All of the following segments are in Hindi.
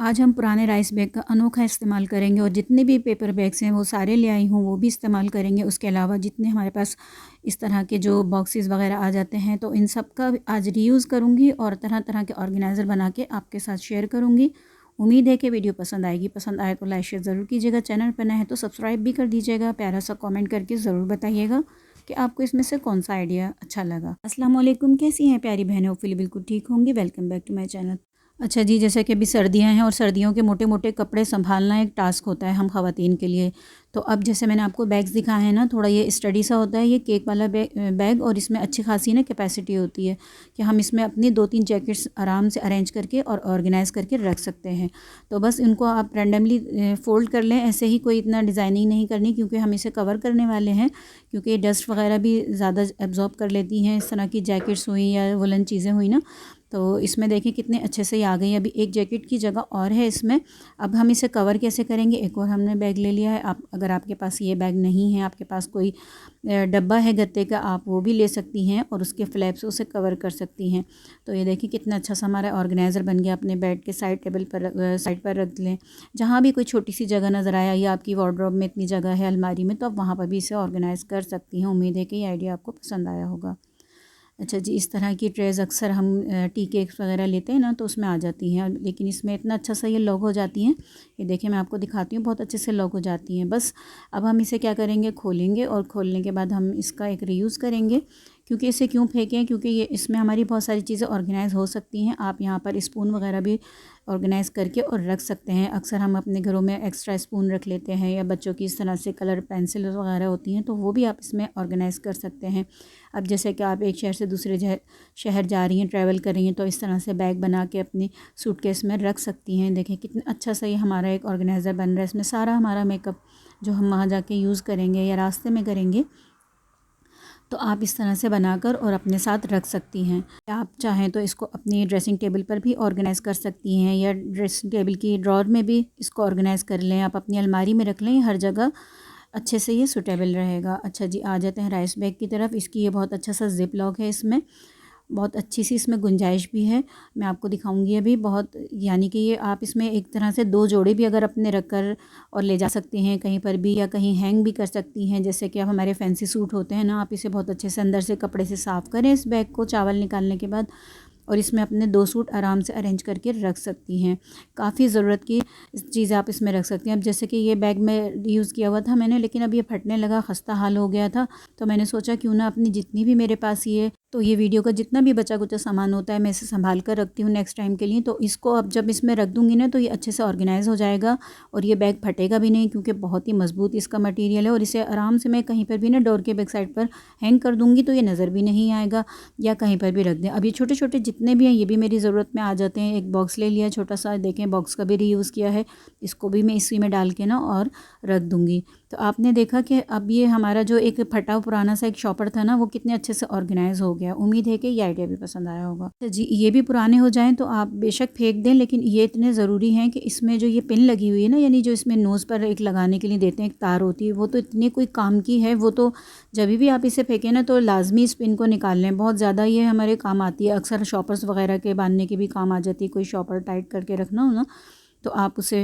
आज हम पुराने राइस बैग का अनोखा इस्तेमाल करेंगे और जितने भी पेपर बैग्स हैं वो सारे ले आई हूँ, वो भी इस्तेमाल करेंगे। उसके अलावा जितने हमारे पास इस तरह के जो बॉक्सेस वगैरह आ जाते हैं तो इन सब का आज रीयूज़ करूँगी और तरह तरह के ऑर्गेनाइज़र बना के आपके साथ शेयर करूँगी। उम्मीद है कि वीडियो पसंद आएगी। पसंद आए तो लाइक शेयर ज़रूर कीजिएगा। चैनल पर नए हैं तो सब्सक्राइब भी कर दीजिएगा। प्यारा सा कॉमेंट करके ज़रूर बताइएगा कि आपको इसमें से कौन सा आइडिया अच्छा लगा। अस्सलाम वालेकुम, कैसी हैं प्यारी बहनें? होपफुली बिल्कुल ठीक होंगी। Welcome back to my channel. अच्छा जी, जैसे कि अभी सर्दियां हैं और सर्दियों के मोटे मोटे कपड़े संभालना एक टास्क होता है हम ख़वातीन के लिए। तो अब जैसे मैंने आपको बैग्स दिखाए हैं ना, थोड़ा ये स्टडी सा होता है ये केक वाला बैग और इसमें अच्छी खासी ना कैपेसिटी होती है कि हम इसमें अपनी 2-3 जैकेट्स आराम से अरेंज करके और ऑर्गेनाइज़ करके रख सकते हैं। तो बस इनको आप रैंडमली फ़ोल्ड कर लें, ऐसे ही कोई इतना डिज़ाइनिंग नहीं करनी क्योंकि हम इसे कवर करने वाले हैं, क्योंकि डस्ट वगैरह भी ज़्यादा एब्जॉर्ब कर लेती हैं इस तरह की जैकेट्स हुई या वुलन चीज़ें हुई ना। तो इसमें देखिए कितने अच्छे से ये आ गई। अभी एक जैकेट की जगह और है इसमें। अब हम इसे कवर कैसे करेंगे? एक और हमने बैग ले लिया है। आप अगर आपके पास ये बैग नहीं है, आपके पास कोई डब्बा है गत्ते का, आप वो भी ले सकती हैं और उसके फ्लैप से उसे कवर कर सकती हैं। तो ये देखिए कितना अच्छा सा हमारा ऑर्गेनाइज़र बन गया। अपने बेड के साइड टेबल पर साइड पर रख लें। जहाँ भी कोई छोटी सी जगह नज़र आया या आपकी वार्डरोब में इतनी जगह है अलमारी में, तो आप वहाँ पर भी इसे ऑर्गेनाइज़ कर सकती हैं। उम्मीद है कि ये आइडिया आपको पसंद आया होगा। अच्छा जी, इस तरह की ट्रेज़ अक्सर हम टी केक्स वगैरह लेते हैं ना तो उसमें आ जाती हैं, लेकिन इसमें इतना अच्छा सा ये लॉक हो जाती हैं। ये देखिए मैं आपको दिखाती हूँ, बहुत अच्छे से लॉक हो जाती हैं। बस अब हम इसे क्या करेंगे, खोलेंगे और खोलने के बाद हम इसका एक रीयूज़ करेंगे। क्योंकि इसे क्यों फेंकें, क्योंकि ये इसमें हमारी बहुत सारी चीज़ें ऑर्गेनाइज़ हो सकती हैं। आप यहाँ पर स्पून वगैरह भी ऑर्गेनाइज़ करके और रख सकते हैं। अक्सर हम अपने घरों में एक्स्ट्रा स्पून रख लेते हैं या बच्चों की इस तरह से कलर पेंसिल वगैरह होती हैं, तो वो भी आप इसमें ऑर्गेनाइज़ कर सकते हैं। अब जैसे कि आप एक शहर से दूसरे शहर जा रही हैं, ट्रैवल कर रही हैं, तो इस तरह से बैग बना के अपनी सूटकेस में रख सकती हैं। देखिए कितना अच्छा सा ये हमारा एक ऑर्गेनाइज़र बन रहा है। इसमें सारा हमारा मेकअप जो हम वहाँ जाके यूज़ करेंगे या रास्ते में करेंगे, तो आप इस तरह से बनाकर और अपने साथ रख सकती हैं। आप चाहें तो इसको अपनी ड्रेसिंग टेबल पर भी ऑर्गेनाइज़ कर सकती हैं या ड्रेसिंग टेबल की ड्रॉर में भी इसको ऑर्गेनाइज़ कर लें। आप अपनी अलमारी में रख लें, हर जगह अच्छे से ये सूटेबल रहेगा। अच्छा जी, आ जाते हैं राइस बैग की तरफ। इसकी ये बहुत अच्छा सा ज़िप लॉक है, इसमें बहुत अच्छी सी इसमें गुंजाइश भी है। मैं आपको दिखाऊंगी अभी। बहुत यानी कि ये आप इसमें एक तरह से 2 जोड़े भी अगर अपने रख कर और ले जा सकती हैं कहीं पर भी, या कहीं हैंग भी कर सकती हैं। जैसे कि अब हमारे फैंसी सूट होते हैं ना, आप इसे बहुत अच्छे से अंदर से कपड़े से साफ़ करें इस बैग को चावल निकालने के बाद, और इसमें अपने 2 सूट आराम से अरेंज करके रख सकती हैं। काफ़ी ज़रूरत की चीज़ें आप इसमें रख सकती हैं। अब जैसे कि ये बैग में यूज़ किया हुआ था मैंने, लेकिन अब ये फटने लगा, खस्ता हाल हो गया था, तो मैंने सोचा क्यों ना अपनी जितनी भी मेरे पास ये वीडियो का जितना भी बचा कुचा सामान होता है मैं इसे संभाल कर रखती हूँ नेक्स्ट टाइम के लिए। तो इसको अब जब इसमें रख दूँगी ना तो ये अच्छे से ऑर्गेनाइज़ हो जाएगा और ये बैग फटेगा भी नहीं, क्योंकि बहुत ही मज़बूत इसका मटेरियल है। और इसे आराम से मैं कहीं पर भी ना डोर के बैक साइड पर हैंग कर दूँगी तो ये नज़र भी नहीं आएगा, या कहीं पर भी रख दें। अब ये छोटे छोटे जितने भी हैं ये भी मेरी ज़रूरत में आ जाते हैं। एक बॉक्स ले लिया छोटा सा, देखें बॉक्स का भी रीयूज़ किया है, इसको भी मैं इसी में डाल के ना और रख दूँगी। तो आपने देखा कि अब ये हमारा जो एक फटा पुराना सा एक शॉपर था ना, वो कितने अच्छे से ऑर्गेनाइज़ हो गया। उम्मीद है कि ये आइडिया भी पसंद आया होगा। तो जी, ये भी पुराने हो जाएं तो आप बेशक फेंक दें, लेकिन ये इतने ज़रूरी हैं कि इसमें जो ये पिन लगी हुई है ना, यानी जो इसमें नोज़ पर एक लगाने के लिए देते हैं एक तार होती है, वो तो इतनी कोई काम की है। वो तो जब भी आप इसे फेंकें ना तो लाजमी इस पिन को निकाल लें, बहुत ज़्यादा ये हमारे काम आती है। अक्सर शॉपर्स वगैरह के बांधने के भी काम आ जाती है। कोई शॉपर टाइट करके रखना हो ना, तो आप उसे,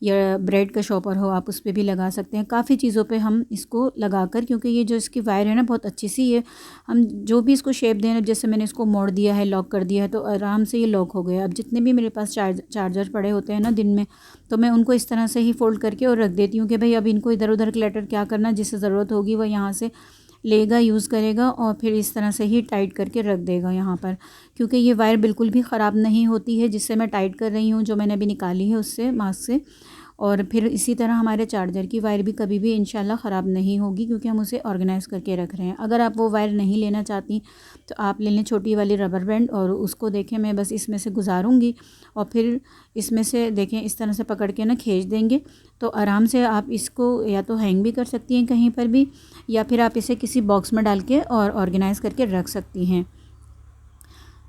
या ब्रेड का शॉपर हो, आप उस पर भी लगा सकते हैं। काफ़ी चीज़ों पे हम इसको लगाकर, क्योंकि ये जो इसकी वायर है ना बहुत अच्छी सी है, हम जो भी इसको शेप दें, जैसे मैंने इसको मोड़ दिया है, लॉक कर दिया है, तो आराम से ये लॉक हो गया। अब जितने भी मेरे पास चार्जर पड़े होते हैं ना दिन में, तो मैं उनको इस तरह से ही फ़ोल्ड करके और रख देती हूँ कि भाई अब इनको इधर उधर क्लटर क्या करना, जिससे ज़रूरत होगी वह यहाँ से लेगा, यूज़ करेगा और फिर इस तरह से ही टाइट करके रख देगा यहाँ पर। क्योंकि ये वायर बिल्कुल भी ख़राब नहीं होती है जिससे मैं टाइट कर रही हूँ, जो मैंने अभी निकाली है उससे, मास्क से। और फिर इसी तरह हमारे चार्जर की वायर भी कभी भी इंशाल्लाह ख़राब नहीं होगी, क्योंकि हम उसे ऑर्गेनाइज़ करके रख रहे हैं। अगर आप वो वायर नहीं लेना चाहती तो आप ले लें छोटी वाली रबर बैंड, और उसको देखें मैं बस इसमें से गुजारूँगी और फिर इसमें से देखें इस तरह से पकड़ के ना खींच देंगे, तो आराम से आप इसको या तो हैंग भी कर सकती हैं कहीं पर भी, या फिर आप इसे किसी बॉक्स में डाल के और ऑर्गेनाइज़ करके रख सकती हैं।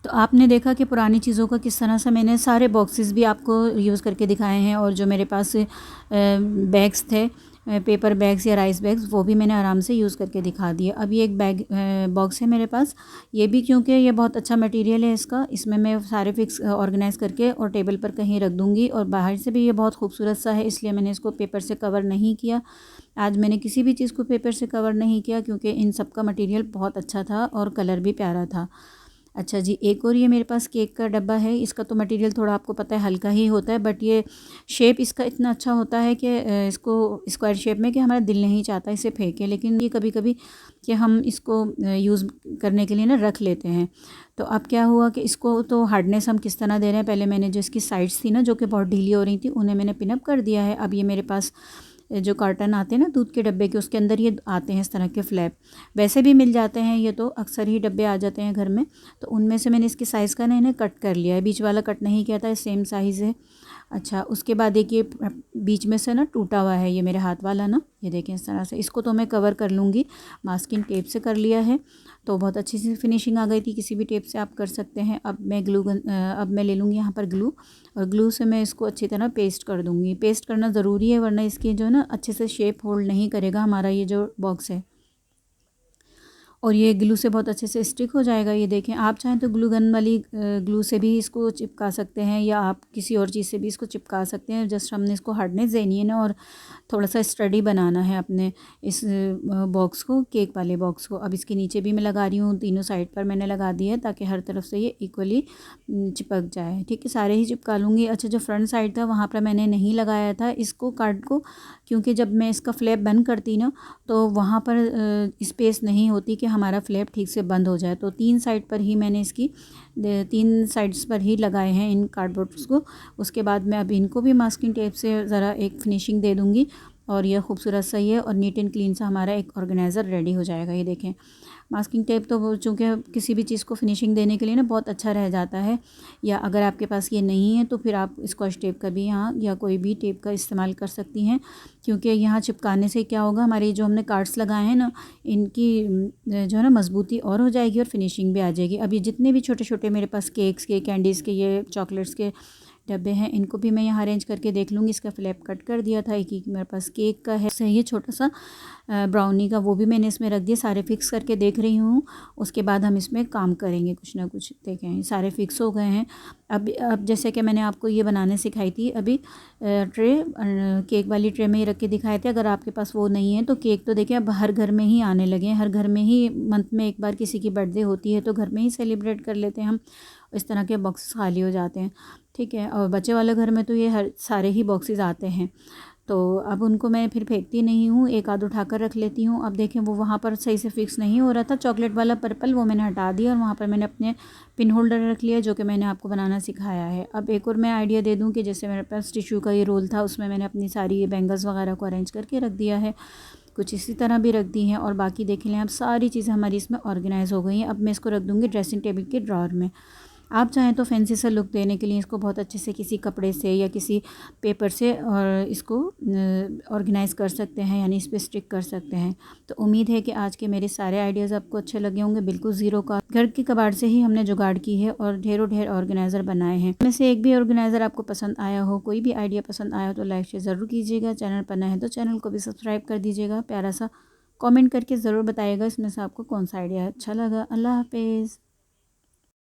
तो आपने देखा कि पुरानी चीज़ों का किस तरह से मैंने सारे बॉक्सेस भी आपको यूज़ करके दिखाए हैं, और जो मेरे पास बैग्स थे पेपर बैग्स या राइस बैग्स, वो भी मैंने आराम से यूज़ करके दिखा दिया। अब ये एक बैग बॉक्स है मेरे पास, ये भी क्योंकि ये बहुत अच्छा मटेरियल है इसका, इसमें मैं सारे फिक्स ऑर्गेनाइज़ करके और टेबल पर कहीं रख दूँगी। और बाहर से भी ये बहुत खूबसूरत सा है, इसलिए मैंने इसको पेपर से कवर नहीं किया। आज मैंने किसी भी चीज़ को पेपर से कवर नहीं किया क्योंकि इन सब का मटेरियल बहुत अच्छा था और कलर भी प्यारा था। अच्छा जी, एक और ये मेरे पास केक का डब्बा है। इसका तो मटेरियल थोड़ा आपको पता है हल्का ही होता है, बट ये शेप इसका इतना अच्छा होता है कि इसको स्क्वायर शेप में कि हमारा दिल नहीं चाहता इसे फेंके, लेकिन ये कभी कभी कि हम इसको यूज़ करने के लिए ना रख लेते हैं। तो अब क्या हुआ कि इसको तो हार्डनेस हम किस तरह दे रहे हैं, पहले मैंने जो इसकी साइड्स थी ना जो कि बहुत ढीली हो रही थी, उन्हें मैंने पिनअप कर दिया है। अब ये मेरे पास जो कार्टन आते हैं ना दूध के डब्बे के, उसके अंदर ये आते हैं इस तरह के फ्लैप, वैसे भी मिल जाते हैं, ये तो अक्सर ही डब्बे आ जाते हैं घर में। तो उनमें से मैंने इसकी साइज़ का ना इन्हें कट कर लिया है, बीच वाला कट नहीं किया था, सेम साइज़ है। अच्छा, उसके बाद देखिए बीच में से ना टूटा हुआ है ये मेरे हाथ वाला ना, ये देखें इस तरह से। इसको तो मैं कवर कर लूँगी, मास्किंग टेप से कर लिया है, तो बहुत अच्छी सी फिनिशिंग आ गई थी। किसी भी टेप से आप कर सकते हैं। अब मैं अब मैं ले लूँगी यहाँ पर ग्लू, और ग्लू से मैं इसको अच्छी तरह पेस्ट कर दूँगी। पेस्ट करना ज़रूरी है, वरना इसकी जो है ना अच्छे से शेप होल्ड नहीं करेगा हमारा ये जो बॉक्स है, और ये ग्लू से बहुत अच्छे से स्टिक हो जाएगा। ये देखें, आप चाहें तो ग्लू गन वाली ग्लू से भी इसको चिपका सकते हैं, या आप किसी और चीज़ से भी इसको चिपका सकते हैं। जस्ट हमने इसको हार्डनेस देनी है ना, और थोड़ा सा स्टडी बनाना है अपने इस बॉक्स को, केक वाले बॉक्स को। अब इसके नीचे भी मैं लगा रही हूँ, तीनों साइड पर मैंने लगा दिया है ताकि हर तरफ से ये इक्वली चिपक जाए। ठीक है, सारे ही चिपका लूँगी। अच्छा, जो फ्रंट साइड था वहाँ पर मैंने नहीं लगाया था इसको, कार्ड को, क्योंकि जब मैं इसका फ्लैप बंद करती ना तो वहाँ पर स्पेस नहीं होती कि हमारा फ्लैप ठीक से बंद हो जाए। तो 3 साइड पर ही मैंने इसकी 3 साइड्स पर ही लगाए हैं इन कार्डबोर्ड्स को। उसके बाद मैं अब इनको भी मास्किंग टेप से ज़रा एक फिनिशिंग दे दूँगी, और यह खूबसूरत सा ही है, और नीट एंड क्लीन सा हमारा एक ऑर्गेनाइज़र रेडी हो जाएगा। ये देखें, मास्किंग टेप तो वो चूँकि किसी भी चीज़ को फिनिशिंग देने के लिए ना बहुत अच्छा रह जाता है, या अगर आपके पास ये नहीं है तो फिर आप स्कॉच टेप का भी यहाँ या कोई भी टेप का इस्तेमाल कर सकती हैं, क्योंकि यहाँ चिपकाने से क्या होगा, हमारे जो हमने कार्ड्स लगाए हैं ना, इनकी जो है ना मजबूती और हो जाएगी और फिनिशिंग भी आ जाएगी। अब ये जितने भी छोटे छोटे मेरे पास केक्स के, कैंडीज़ के, ये चॉकलेट्स के डब्बे हैं, इनको भी मैं यहाँ अरेंज करके देख लूँगी। इसका फ्लैप कट कर दिया था, एक मेरे पास केक का है सही है छोटा सा ब्राउनी का, वो भी मैंने इसमें रख दिया। सारे फिक्स करके देख रही हूँ, उसके बाद हम इसमें काम करेंगे कुछ ना कुछ। देखें, सारे फिक्स हो गए हैं। अब जैसे कि मैंने आपको ये बनाने सिखाई थी अभी, ट्रे केक वाली ट्रे में ही रख के दिखाए थे। अगर आपके पास वो नहीं है तो केक तो देखिए अब हर घर में ही आने लगे हैं, हर घर में ही मंथ में एक बार किसी की बर्थडे होती है तो घर में ही सेलिब्रेट कर लेते हैं हम, इस तरह के बॉक्स खाली हो जाते हैं। ठीक है, और बच्चे वाले घर में तो ये हर सारे ही बॉक्सेस आते हैं, तो अब उनको मैं फिर फेंकती नहीं हूँ, एक आध उठा कर रख लेती हूँ। अब देखें, वो वहाँ पर सही से फिक्स नहीं हो रहा था, चॉकलेट वाला पर्पल, वो मैंने हटा दिया, और वहाँ पर मैंने अपने पिन होल्डर रख लिया जो कि मैंने आपको बनाना सिखाया है। अब एक और मैं आइडिया दे दूँ कि जैसे मेरे पास टिश्यू का ये रोल था, उसमें मैंने अपनी सारी ये बैंगल्स वगैरह को अरेंज करके रख दिया है, कुछ इसी तरह भी रख दी हैं, और बाकी देख लें अब सारी चीज़ें हमारी इसमें ऑर्गेनाइज़ हो गई हैं। अब मैं इसको रख दूँगी ड्रेसिंग टेबल के ड्रॉर में। आप चाहें तो फैंसी सा लुक देने के लिए इसको बहुत अच्छे से किसी कपड़े से या किसी पेपर से और इसको ऑर्गेनाइज़ कर सकते हैं, यानी इस पर स्टिक कर सकते हैं। तो उम्मीद है कि आज के मेरे सारे आइडियाज़ आपको अच्छे लगे होंगे। बिल्कुल ज़ीरो का घर की कबाड़ से ही हमने जुगाड़ की है और ढेरों ढेर ऑर्गेनाइज़र बनाए हैं। में से एक भी ऑर्गेनाइज़र आपको पसंद आया हो, कोई भी आइडिया पसंद आया हो तो लाइक शेयर ज़रूर कीजिएगा। चैनल पर नए हैं तो चैनल को भी सब्सक्राइब कर दीजिएगा। प्यारा सा कमेंट करके ज़रूर बताइएगा इसमें से आपको कौन सा आइडिया अच्छा लगा। अल्लाह हाफिज़।